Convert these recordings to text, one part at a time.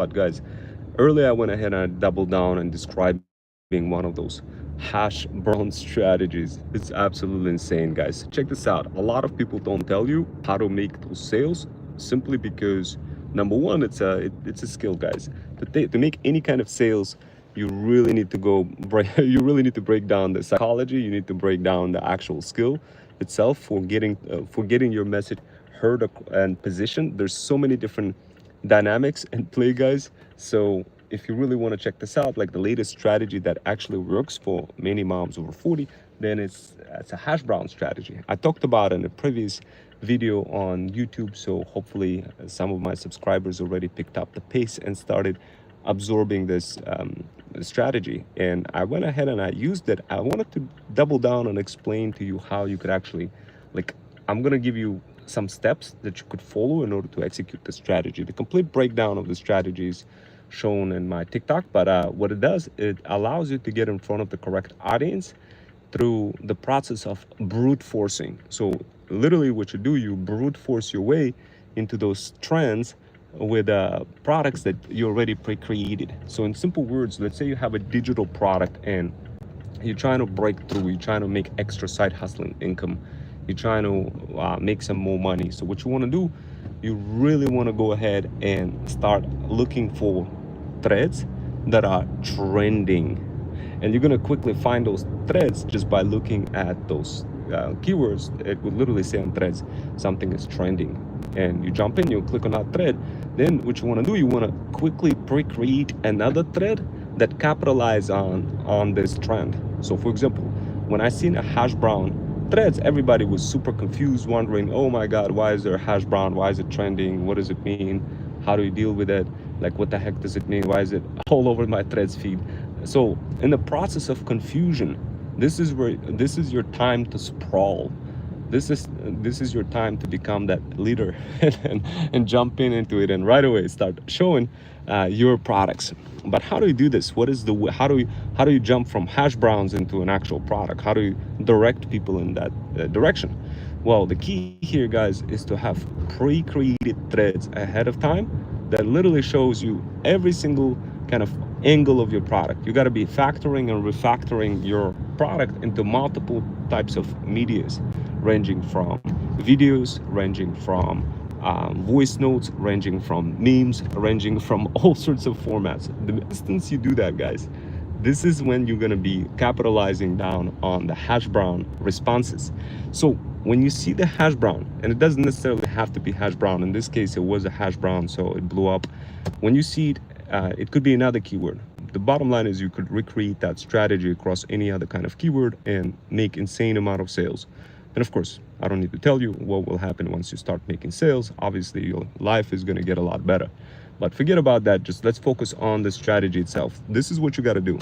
But guys, earlier I went ahead and I doubled down and describing one of those hash brown strategies. It's absolutely insane, guys. Check this out. A lot of people don't tell you how to make those sales simply because number one, it's a skill, guys. To make any kind of sales, you really need to you really need to break down the psychology. You need to break down the actual skill itself for getting your message heard and positioned. There's so many different dynamics and play, guys. So if you really want to check this out, like the latest strategy that actually works for many moms over 40, then it's a hash brown strategy. I talked about it in a previous video on YouTube, so hopefully some of my subscribers already picked up the pace and started absorbing this strategy. And I went ahead and I used it. I wanted to double down and explain to you how you could actually, like, I'm gonna give you some steps that you could follow in order to execute the strategy. The complete breakdown of the strategies shown in my TikTok, but what it does, it allows you to get in front of the correct audience through the process of brute forcing. So literally what you do, you brute force your way into those trends with products that you already pre-created. So in simple words, let's say you have a digital product and you're trying to break through, you're trying to make extra side hustling income, you're trying to make some more money. So what you want to do, you really want to go ahead and start looking for threads that are trending, and you're going to quickly find those threads just by looking at those keywords. It would literally say on threads something is trending, and you jump in, you click on that thread. Then what you want to do, you want to quickly pre-create another thread that capitalize on this trend. So for example, when I seen a hash brown threads, everybody was super confused, wondering, oh my god, why is there a hash brown, why is it trending, what does it mean, how do you deal with it, like what the heck does it mean, why is it all over my threads feed? So in the process of confusion, this is your time to sprawl. This is your time to become that leader and jump into it and right away start showing your products. But how do you do this? How do you jump from hash browns into an actual product? How do you direct people in that direction? Well, the key here, guys, is to have pre-created threads ahead of time that literally shows you every single kind of angle of your product. You got to be factoring and refactoring your product into multiple types of medias, ranging from videos, ranging from voice notes, ranging from memes, ranging from all sorts of formats. The instance you do that, guys, this is when you're going to be capitalizing down on the hash brown responses. So when you see the hash brown, and it doesn't necessarily have to be hash brown, in this case it was a hash brown, so it blew up. When you see it, it could be another keyword. The bottom line is you could recreate that strategy across any other kind of keyword and make insane amount of sales. And of course, I don't need to tell you what will happen once you start making sales. Obviously, your life is going to get a lot better. But forget about that. Just let's focus on the strategy itself. This is what you got to do.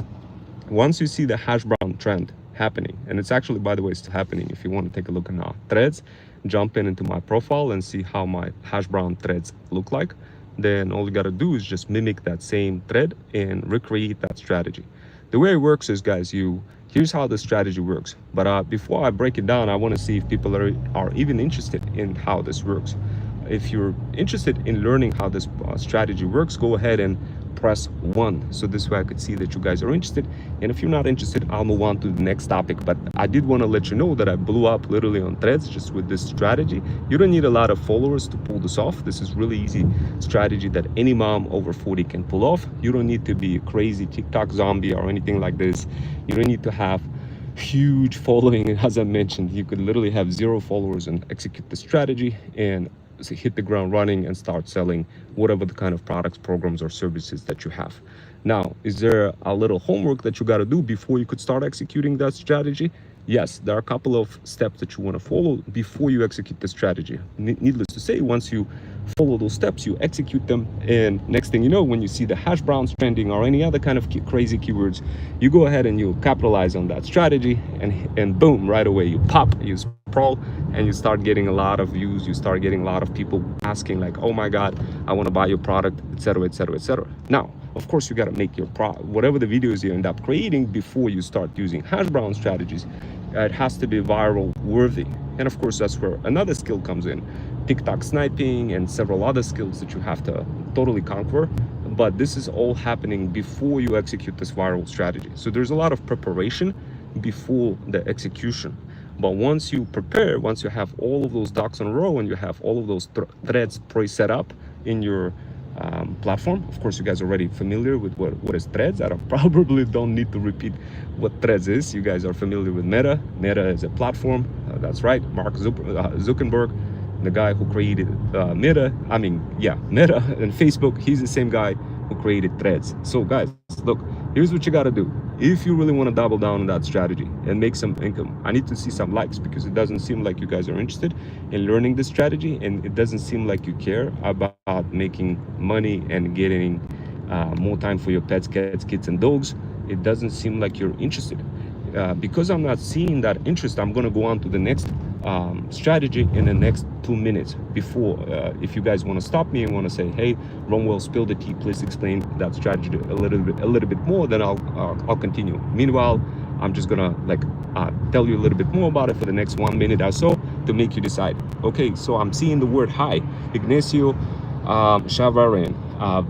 Once you see the hash brown trend happening, and it's actually, by the way, still happening. If you want to take a look at now threads, jump into my profile and see how my hash brown threads look like. Then all you got to do is just mimic that same thread and recreate that strategy. The way it works is, guys, here's how the strategy works. But before I break it down, I want to see if people are even interested in how this works. If you're interested in learning how this strategy works, go ahead and press 1. So this way I could see that you guys are interested. And if you're not interested, I'll move on to the next topic. But I did want to let you know that I blew up literally on threads just with this strategy. You don't need a lot of followers to pull this off. This is really easy strategy that any mom over 40 can pull off. You don't need to be a crazy TikTok zombie or anything like this. You don't need to have huge following. As I mentioned, you could literally have 0 followers and execute the strategy and hit the ground running and start selling whatever the kind of products, programs, or services that you have. Now, is there a little homework that you got to do before you could start executing that strategy? Yes, there are a couple of steps that you want to follow before you execute the strategy. Needless to say, once you follow those steps, you execute them, and next thing you know, when you see the hash browns trending or any other kind of crazy keywords, you go ahead and you capitalize on that strategy, and boom, right away you pop, you sprawl, and you start getting a lot of views. You start getting a lot of people asking like, oh my god, I want to buy your product, etc., etc., etc. Now, of course, you got to make your whatever the videos you end up creating before you start using hash brown strategies. It has to be viral worthy. And of course, that's where another skill comes in, TikTok sniping and several other skills that you have to totally conquer. but this is all happening before you execute this viral strategy. So there's a lot of preparation before the execution. But once you prepare, once you have all of those ducks in a row and you have all of those threads pre-set up in your platform, of course you guys are already familiar with what is threads. I probably don't need to repeat what threads is. You guys are familiar with Meta. Meta is a platform, that's right, Mark Zuckerberg, the guy who created Meta and Facebook. He's the same guy who created threads. So guys, look, here's what you got to do. If you really want to double down on that strategy and make some income, I need to see some likes, because it doesn't seem like you guys are interested in learning this strategy, and it doesn't seem like you care about making money and getting more time for your pets, cats, kids, and dogs. It doesn't seem like you're interested. Because I'm not seeing that interest, I'm going to go on to the next strategy in the next 2 minutes. Before, if you guys want to stop me and want to say, hey, Romwell, spill the tea, please explain that strategy a little bit more, then I'll continue. Meanwhile, I'm just gonna tell you a little bit more about it for the next 1 minute or so to make you decide. Okay, so I'm seeing the word hi, Ignacio Chavarin.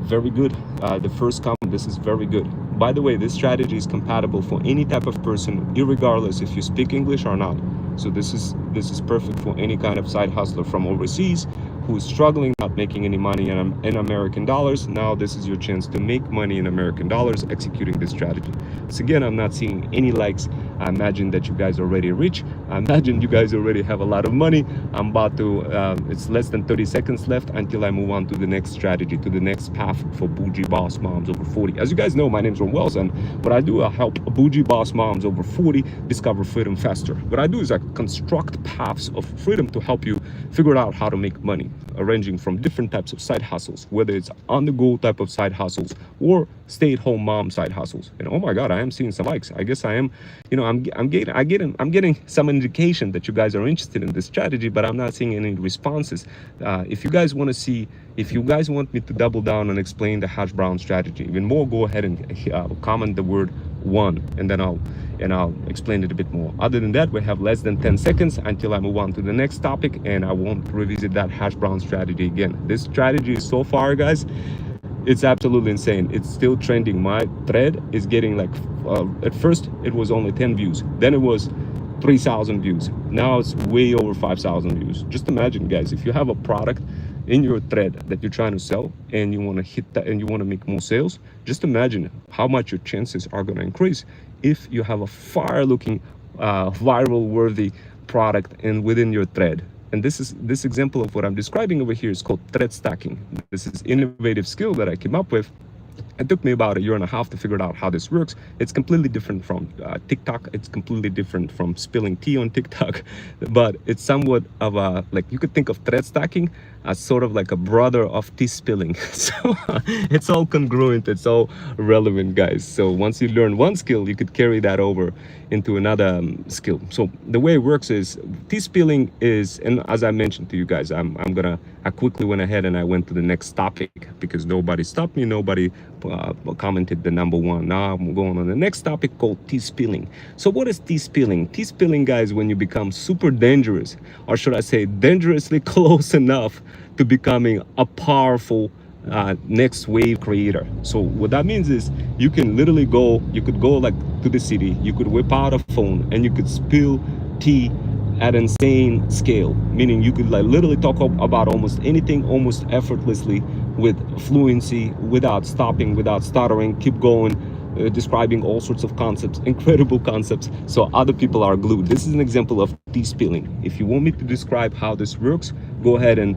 Very good. The first comment, this is very good. By the way, this strategy is compatible for any type of person, irregardless if you speak English or not. So this is perfect for any kind of side hustler from overseas who is struggling, not making any money in American dollars. Now this is your chance to make money in American dollars executing this strategy. So again, I'm not seeing any likes. I imagine that you guys are already rich. I imagine you guys already have a lot of money. I'm about to, it's less than 30 seconds left until I move on to the next strategy, to the next path for bougie boss moms over 40. As you guys know, my name is Ron Wells, and what I do, I help bougie boss moms over 40 discover freedom faster. What I do is I construct paths of freedom to help you figure out how to make money, ranging from different types of side hustles, whether it's on-the-go type of side hustles or stay-at-home mom side hustles. And oh my God, I am seeing some likes. I guess I am, I'm getting some indication that you guys are interested in this strategy, but I'm not seeing any responses. If you guys want me to double down and explain the hashbrown strategy even more, go ahead and comment the word one, and then I'll explain it a bit more. Other than that, we have less than 10 seconds until I move on to the next topic, and I won't revisit that hashbrown strategy again. This strategy is so far, guys, it's absolutely insane. It's still trending. My thread is getting at first it was only 10 views, then it was 3,000 views. Now it's way over 5,000 views. Just imagine, guys, if you have a product in your thread that you're trying to sell and you want to hit that and you want to make more sales, just imagine how much your chances are going to increase if you have a fire-looking, viral-worthy product within your thread. And this example of what I'm describing over here is called thread stacking. This is innovative skill that I came up with. It took me about 1.5 years to figure out how this works. It's completely different from TikTok. It's completely different from spilling tea on TikTok, but it's somewhat of a, you could think of thread stacking as sort of like a brother of tea spilling. So it's all congruent, it's all relevant, guys. So once you learn one skill, you could carry that over into another skill. So the way it works is tea spilling is, and as I mentioned to you guys, I quickly went ahead and I went to the next topic because nobody stopped me, nobody commented the number one. Now I'm going on the next topic called tea spilling. So what is tea spilling? Tea spilling, guys, when you become super dangerous, or should I say dangerously close enough to becoming a powerful next wave creator. So what that means is you can literally go to the city, you could whip out a phone and you could spill tea at an insane scale, meaning you could literally talk about almost anything almost effortlessly with fluency, without stopping, without stuttering, keep going, describing all sorts of concepts, incredible concepts, so other people are glued. This is an example of tea spilling. If you want me to describe how this works, go ahead and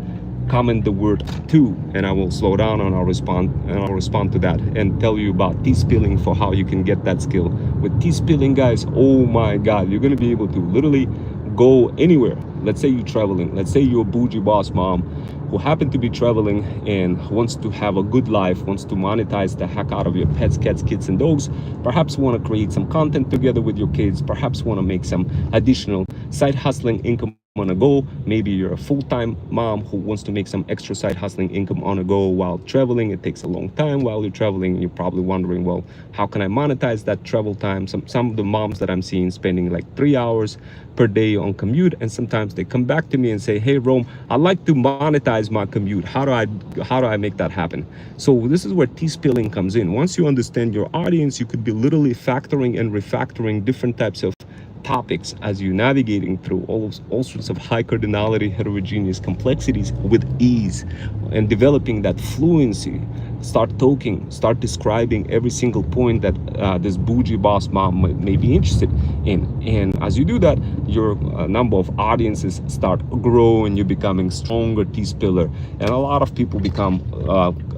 comment the word two, and I will slow down and I'll respond to that and tell you about tea spilling for how you can get that skill. With tea spilling, guys, oh my God, you're gonna be able to literally go anywhere. Let's say you're traveling, let's say you're a bougie boss mom who happen to be traveling and wants to have a good life, wants to monetize the heck out of your pets, cats, kids, and dogs, perhaps want to create some content together with your kids, perhaps want to make some additional side hustling income on a go. Maybe you're a full-time mom who wants to make some extra side hustling income on a go while traveling. It takes a long time while you're traveling. You're probably wondering, well, how can I monetize that travel time? Some of the moms that I'm seeing spending like 3 hours per day on commute, and sometimes they come back to me and say, hey Rome, I'd like to monetize my commute. How do I make that happen? So this is where T-spilling comes in. Once you understand your audience, you could be literally factoring and refactoring different types of topics as you're navigating through all sorts of high cardinality heterogeneous complexities with ease, and developing that fluency. Start talking, start describing every single point that this bougie boss mom may be interested in. And as you do that, your number of audiences start growing, you're becoming stronger T-spiller, and a lot of people become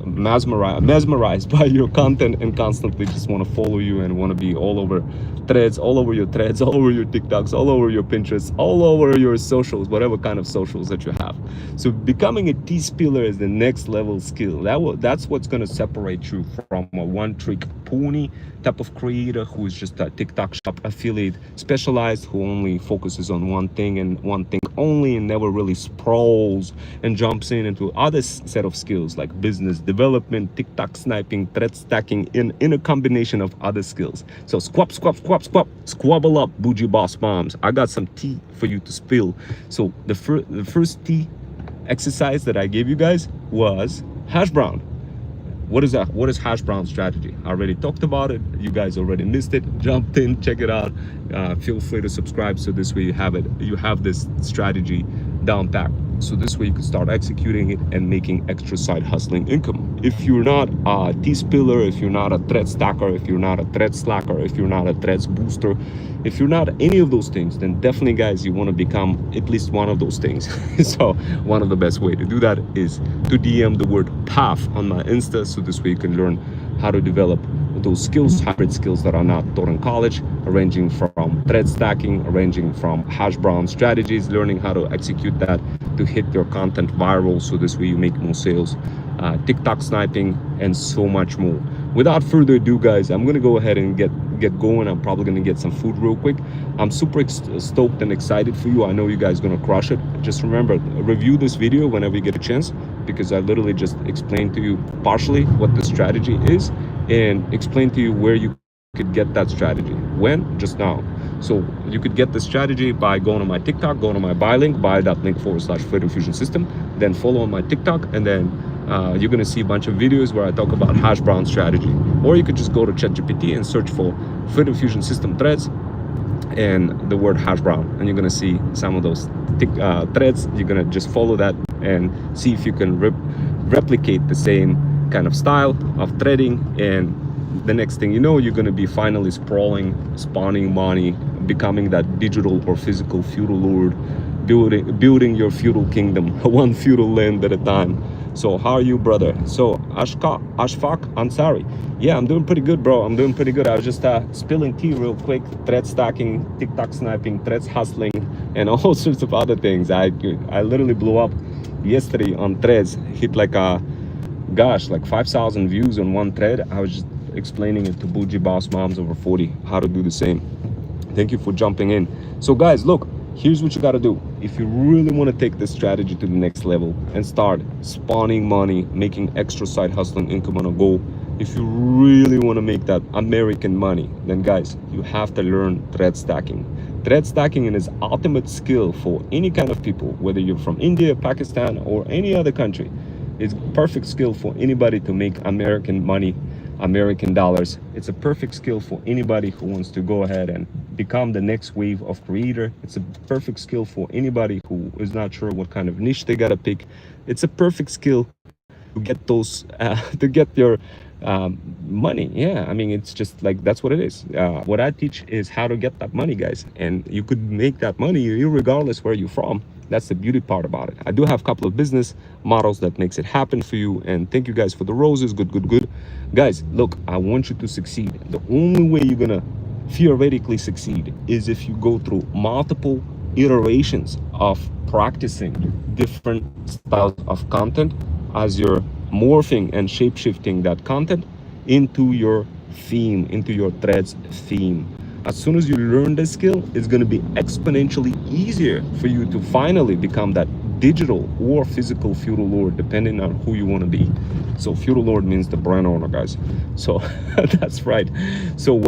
mesmerized by your content and constantly just want to follow you and want to be all over threads, all over your threads, all over your TikToks, all over your Pinterest, all over your socials, whatever kind of socials that you have. So becoming a T-spiller is the next level skill. That's what's going to separate you from a one-trick pony type of creator who is just a TikTok shop affiliate specialized, who only focuses on one thing and one thing only, and never really sprawls and jumps into other set of skills like business development, TikTok sniping, thread stacking in a combination of other skills. So squabble up, bougie boss moms. I got some tea for you to spill. So the first tea exercise that I gave you guys was hashbrown. What is that? What is hashbrown strategy? I already talked about it. You guys already missed it. Jumped in, check it out. Feel free to subscribe, so this way you have it. You have this strategy down pat. So this way you can start executing it and making extra side hustling income. If you're not a T-spiller, if you're not a thread stacker, if you're not a thread slacker, if you're not a threads booster, if you're not any of those things, then definitely, guys, you want to become at least one of those things. So one of the best way to do that is to DM the word path on my Insta, so this way you can learn how to develop those skills, hybrid skills that are not taught in college, ranging from thread stacking, ranging from hashbrown strategies, learning how to execute that to hit your content viral, so this way you make more sales, TikTok sniping, and so much more. Without further ado, guys, I'm gonna go ahead and get going. I'm probably gonna get some food real quick. I'm super stoked and excited for you. I know you guys are gonna crush it. Just remember, review this video whenever you get a chance, because I literally just explained to you partially what the strategy is and explained to you where you could get that strategy. When? Just now. So you could get the strategy by going to my TikTok, going to my buy link, buy.link/Freedom Fusion System, then follow on my TikTok, and then you're gonna see a bunch of videos where I talk about hashbrown strategy. Or you could just go to ChatGPT and search for Freedom Fusion System threads and the word hashbrown, and you're gonna see some of those threads. You're gonna just follow that and see if you can replicate the same kind of style of threading, and the next thing you know, you're going to be finally spawning money, becoming that digital or physical feudal lord, building your feudal kingdom, one feudal land at a time. So how are you, brother? So Ashfaq Ansari, yeah, I'm doing pretty good, bro. I'm doing pretty good. I was just spilling tea real quick, thread stacking, TikTok sniping, threads hustling, and all sorts of other things. I literally blew up yesterday on threads, hit like like 5,000 views on one thread. I was just explaining it to bougie boss moms over 40 how to do the same. Thank you for jumping in. So guys, look, here's what you got to do. If you really want to take this strategy to the next level and start spawning money, making extra side hustling income on a go, if you really want to make that American money, then guys, you have to learn thread stacking. Thread stacking is ultimate skill for any kind of people, whether you're from India, Pakistan, or any other country. It's perfect skill for anybody to make American money, American dollars. It's a perfect skill for anybody who wants to go ahead and become the next wave of creator. It's a perfect skill for anybody who is not sure what kind of niche they gotta pick. It's a perfect skill to get those to get your money. Yeah, I mean, it's just like, that's what it is. What I teach is how to get that money, guys, and you could make that money regardless where you're from. That's the beauty part about it. I do have a couple of business models that makes it happen for you, and thank you guys for the roses. Good guys. Look, I want you to succeed. The only way you're gonna theoretically succeed is if you go through multiple iterations of practicing different styles of content as you're morphing and shape-shifting that content into your theme, into your threads theme. As soon as you learn the skill, it's going to be exponentially easier for you to finally become that digital or physical feudal lord, depending on who you want to be. So feudal lord means the brand owner, guys. So that's right. So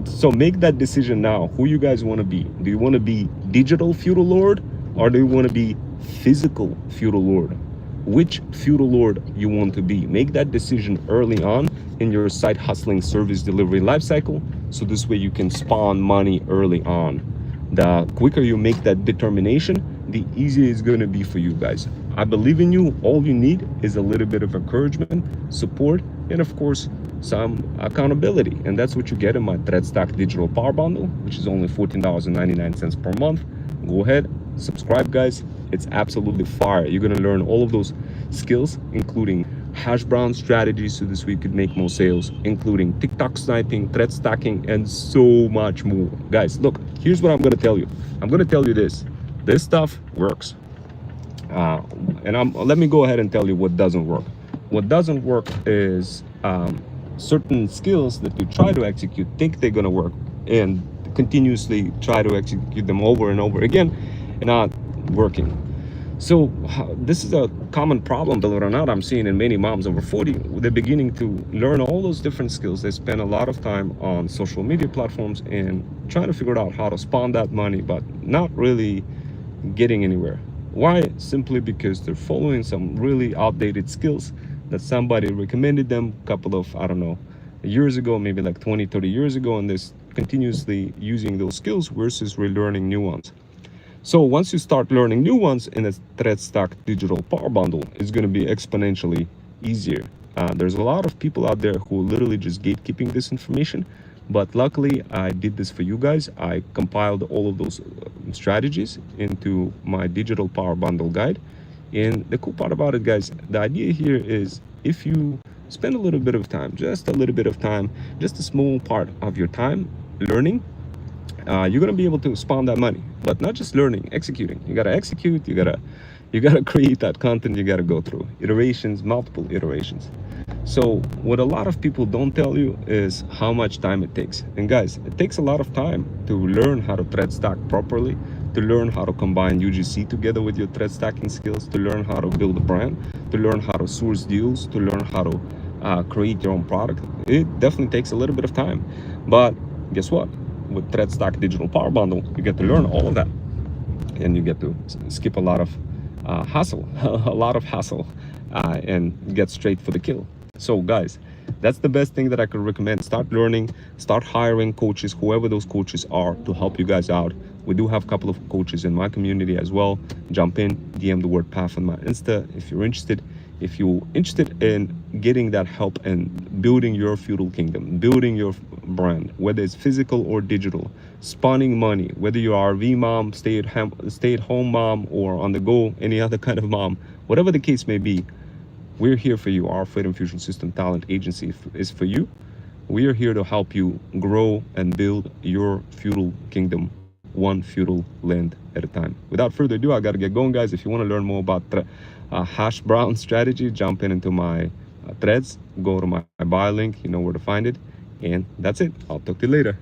so make that decision now. Who you guys want to be? Do you want to be digital feudal lord, or do you want to be physical feudal lord? Which feudal lord you want to be? Make that decision early on in your side hustling service delivery life cycle, so this way you can spawn money early on. The quicker you make that determination, the easier it's going to be for you guys. I believe in you. All you need is a little bit of encouragement, support, and of course some accountability, and that's what you get in my ThreadStack digital power bundle, which is only $14.99 per month. Go ahead, subscribe, guys. It's absolutely fire. You're going to learn all of those skills, including hashbrown strategies, so this way you could make more sales, including TikTok sniping, thread stacking, and so much more. Guys, look, here's what I'm going to tell you. I'm going to tell you this stuff works, and let me go ahead and tell you what doesn't work. What doesn't work is certain skills that you try to execute, think they're going to work, and continuously try to execute them over and over again and not working. So this is a common problem, believe it or not, I'm seeing in many moms over 40. They're beginning to learn all those different skills. They spend a lot of time on social media platforms and trying to figure out how to spawn that money, but not really getting anywhere. Why? Simply because they're following some really outdated skills that somebody recommended them a couple of, I don't know, years ago, maybe like 20, 30 years ago, and they're continuously using those skills versus relearning new ones. So once you start learning new ones in a ThreadStack digital power bundle, it's going to be exponentially easier. There's a lot of people out there who are literally just gatekeeping this information, but luckily I did this for you guys. I compiled all of those strategies into my digital power bundle guide. And the cool part about it, guys, the idea here is if you spend a little bit of time, just a little bit of time, just a small part of your time learning, you're gonna be able to spawn that money. But not just learning, executing. You gotta execute, you gotta create that content, you gotta go through iterations, multiple iterations. So what a lot of people don't tell you is how much time it takes. And guys, it takes a lot of time to learn how to thread stack properly, to learn how to combine UGC together with your thread stacking skills, to learn how to build a brand, to learn how to source deals, to learn how to create your own product. It definitely takes a little bit of time. But guess what? With ThreadStack Digital Power Bundle, you get to learn all of that, and you get to skip a lot of hassle, and get straight for the kill. So guys, that's the best thing that I could recommend. Start learning, start hiring coaches, whoever those coaches are, to help you guys out. We do have a couple of coaches in my community as well. Jump in, DM the word PAF on my Insta if you're interested. If you're interested in getting that help and building your feudal kingdom, building your brand, whether it's physical or digital, spawning money, whether you are RV mom, stay-at-home mom, or on the go, any other kind of mom, whatever the case may be, we're here for you. Our Freedom Fusion System Talent Agency is for you. We are here to help you grow and build your feudal kingdom, one feudal land at a time. Without further ado, I got to get going, guys. If you want to learn more about hashbrown strategy, jump into my threads, go to my bio link, you know where to find it, and that's it. I'll talk to you later.